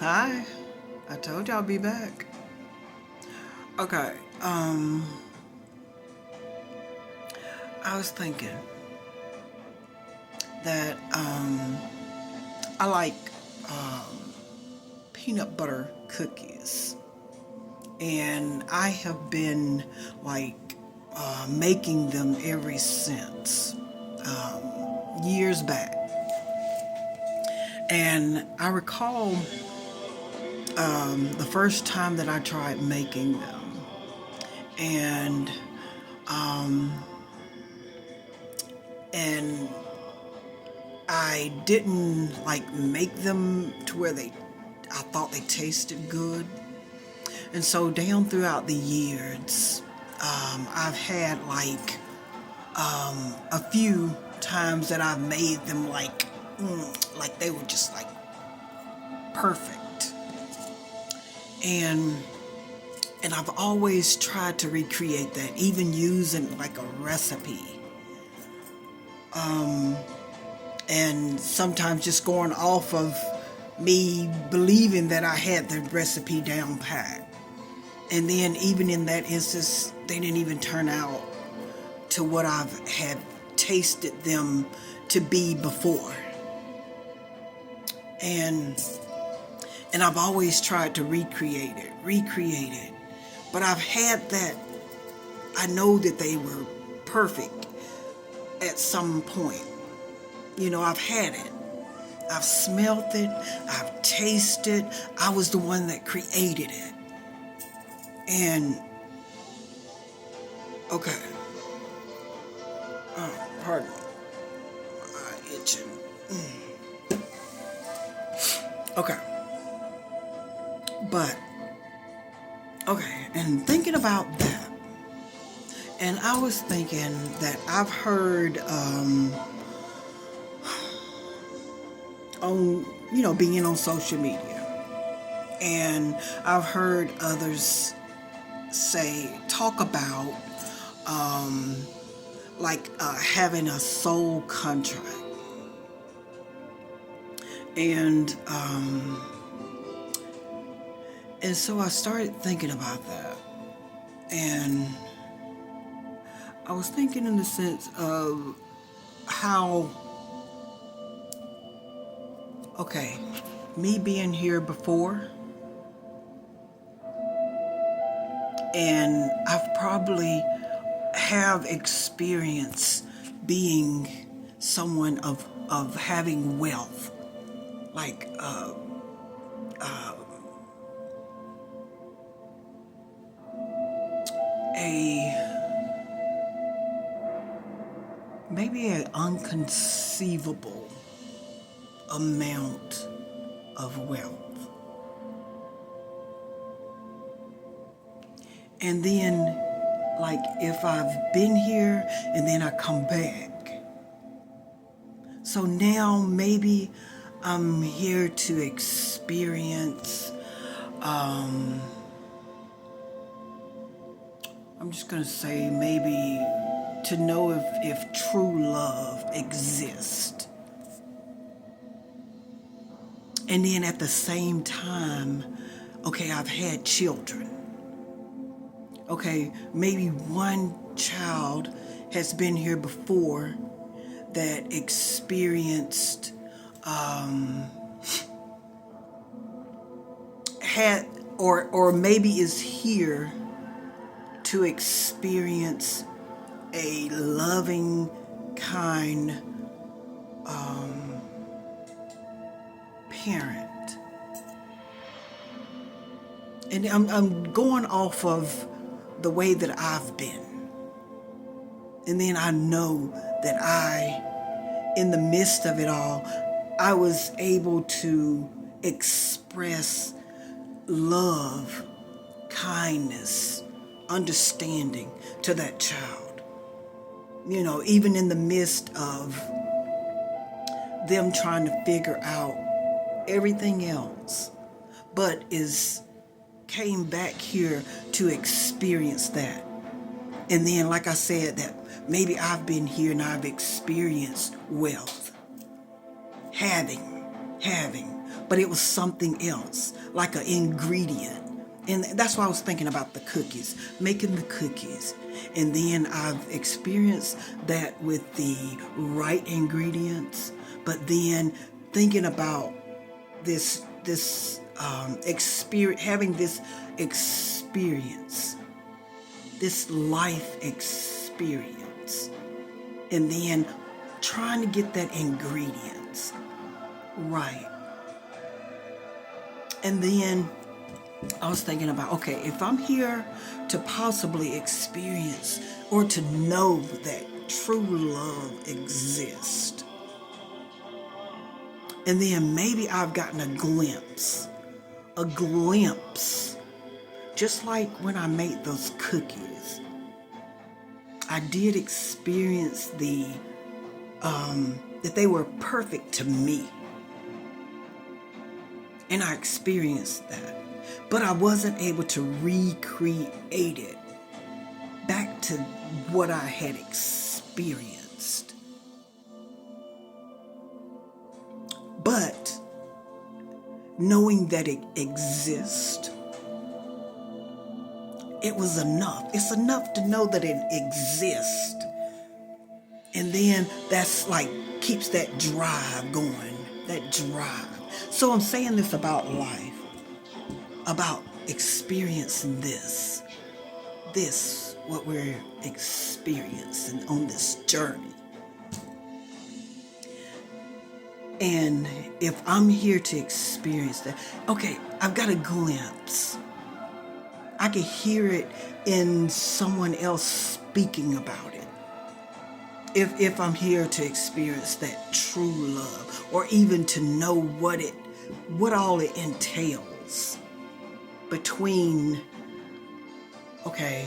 Hi, I told you I'll be back. Okay, I was thinking that I like peanut butter cookies, and I have been like making them ever since years back. And I recall the first time that I tried making them, and and I didn't like make them to where I thought they tasted good. And so down throughout the years, I've had a few times that I've made them like they were just like perfect. And and I've always tried to recreate that, even using like a recipe. And sometimes just going off of me believing that I had the recipe down pat. And then even in that instance, they didn't even turn out to what I've had tasted them to be before. And and I've always tried to recreate it. But I've had that, I know that they were perfect at some point. I've had it. I've smelt it. I've tasted. I was the one that created it. And okay. Oh, pardon me. My itching. Okay. But okay, and thinking about that, and I was thinking that I've heard on being on social media, and I've heard others talk about having a soul contract. And and so I started thinking about that, and I was thinking in the sense of how, okay, me being here before, and I've probably have experience being someone of having wealth, like a maybe an unconceivable amount of wealth. And then, like, if I've been here and then I come back. So now maybe I'm here to experience, I'm just going to say maybe to know if true love exists. And then at the same time, okay, I've had children. Okay, maybe one child has been here before that experienced, had, or maybe is here to experience a loving, kind parent. And I'm going off of the way that I've been. And then I know that in the midst of it all, I was able to express love, kindness, understanding to that child. Even in the midst of them trying to figure out everything else, but came back here to experience that. And then, like I said, that maybe I've been here and I've experienced wealth, having, but it was something else, like an ingredient. And that's why I was thinking about the cookies, making the cookies. And then I've experienced that with the right ingredients, but then thinking about this experience, having this experience, this life experience, and then trying to get that ingredients right. And then I was thinking about, okay, if I'm here to possibly experience or to know that true love exists, and then maybe I've gotten a glimpse, just like when I made those cookies. I did experience that they were perfect to me. And I experienced that. But I wasn't able to recreate it back to what I had experienced. But knowing that it exists, it was enough. It's enough to know that it exists. And then that's like keeps that drive going, that drive. So I'm saying this about life, about experiencing this, what we're experiencing on this journey. And if I'm here to experience that, okay, I've got a glimpse. I can hear it in someone else speaking about it. If I'm here to experience that true love, or even to know what all it entails between, okay,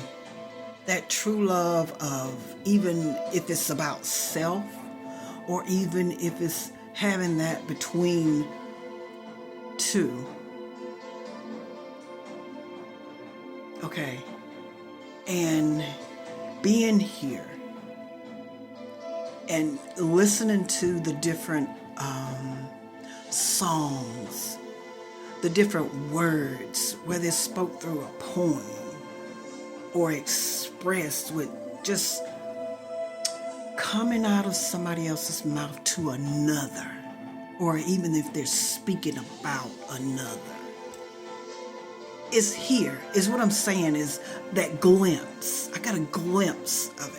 that true love of, even if it's about self, or even if it's having that between two. Okay, and being here and listening to the different songs, the different words, whether it's spoke through a poem or expressed with just coming out of somebody else's mouth to another, or even if they're speaking about another. It's here, is what I'm saying, is that glimpse. I got a glimpse of it.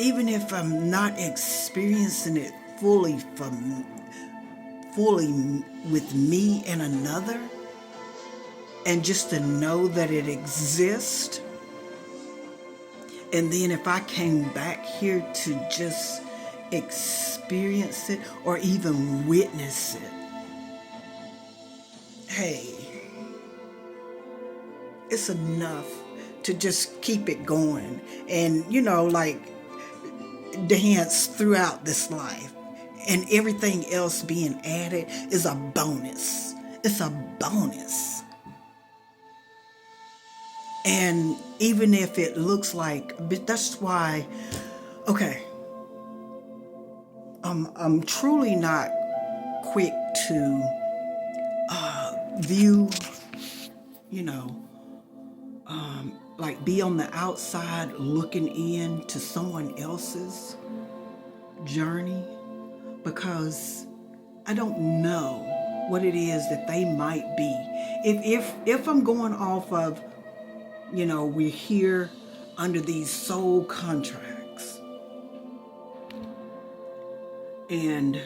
Even if I'm not experiencing it fully with me and another, and just to know that it exists. And then if I came back here to just experience it or even witness it, hey, it's enough to just keep it going and, like dance throughout this life. And everything else being added is a bonus. It's a bonus. And even if it looks like, but that's why, okay, I'm truly not quick to view, like be on the outside looking in to someone else's journey, because I don't know what it is that they might be. If I'm going off of, we're here under these soul contracts, and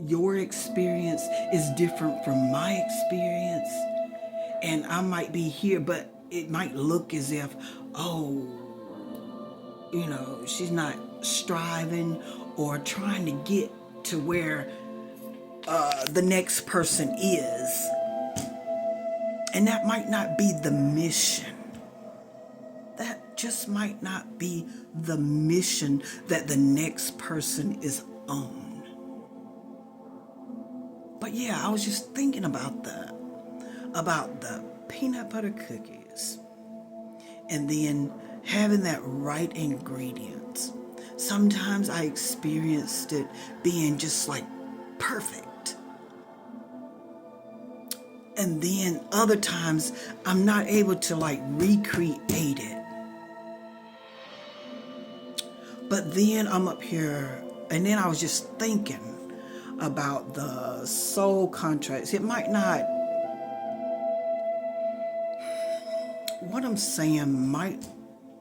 your experience is different from my experience, and I might be here, but it might look as if, she's not striving or trying to get to where the next person is. And that might not be the mission. That just might not be the mission that the next person is on. But yeah, I was just thinking about the peanut butter cookies, and then having that right ingredients. Sometimes I experienced it being just like perfect. And then other times I'm not able to like recreate it. But then I'm up here, and then I was just thinking about the soul contracts. It might not, what I'm saying might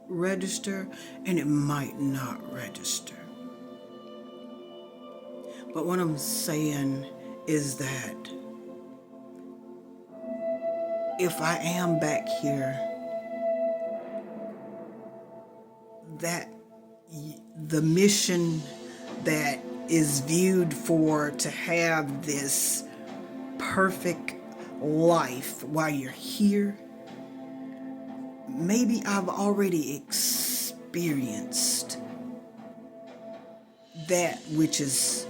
register, and it might not register. But what I'm saying is that if I am back here, that the mission that is viewed for to have this perfect life while you're here, maybe I've already experienced that which is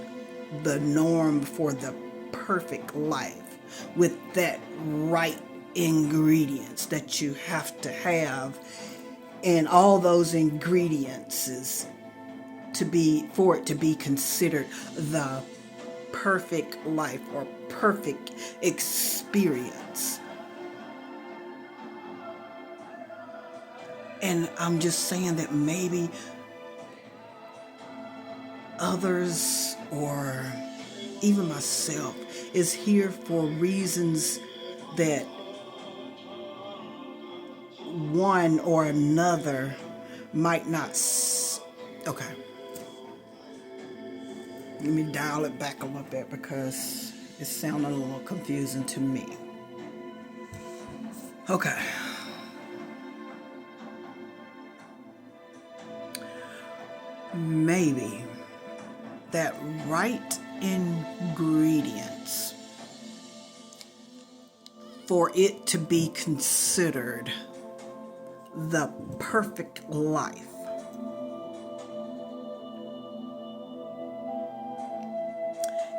the norm for the perfect life, with that right ingredients that you have to have, and all those ingredients is for it to be considered the perfect life or perfect experience. And I'm just saying that maybe others or even myself is here for reasons that one or another might not. Okay. Let me dial it back a little bit because it's sounding a little confusing to me. Okay. Maybe that right ingredients for it to be considered the perfect life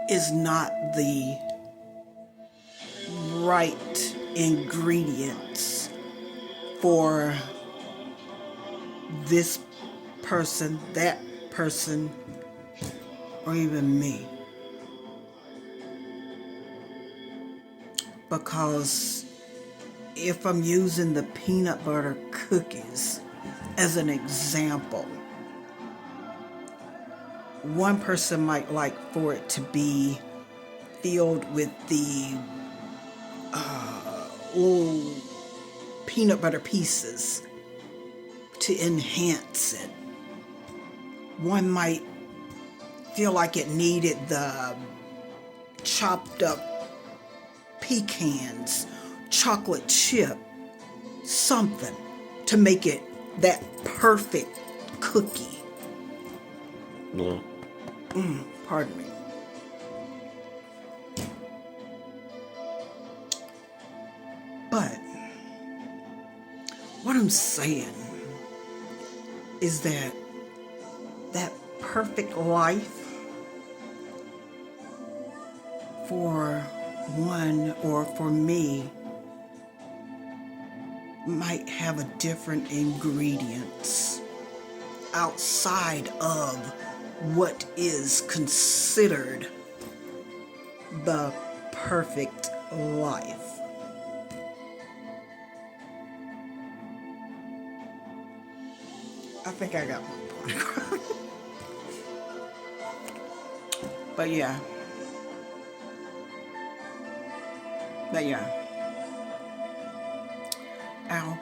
is not the right ingredients for this person, that person, or even me. Because if I'm using the peanut butter cookies as an example, one person might like for it to be filled with the little peanut butter pieces to enhance it. One might feel like it needed the chopped up pecans, chocolate chip, something to make it that perfect cookie. No. Pardon me. But what I'm saying is that perfect life for one or for me might have a different ingredients outside of what is considered the perfect life. I think I got my point across. But yeah. Ow.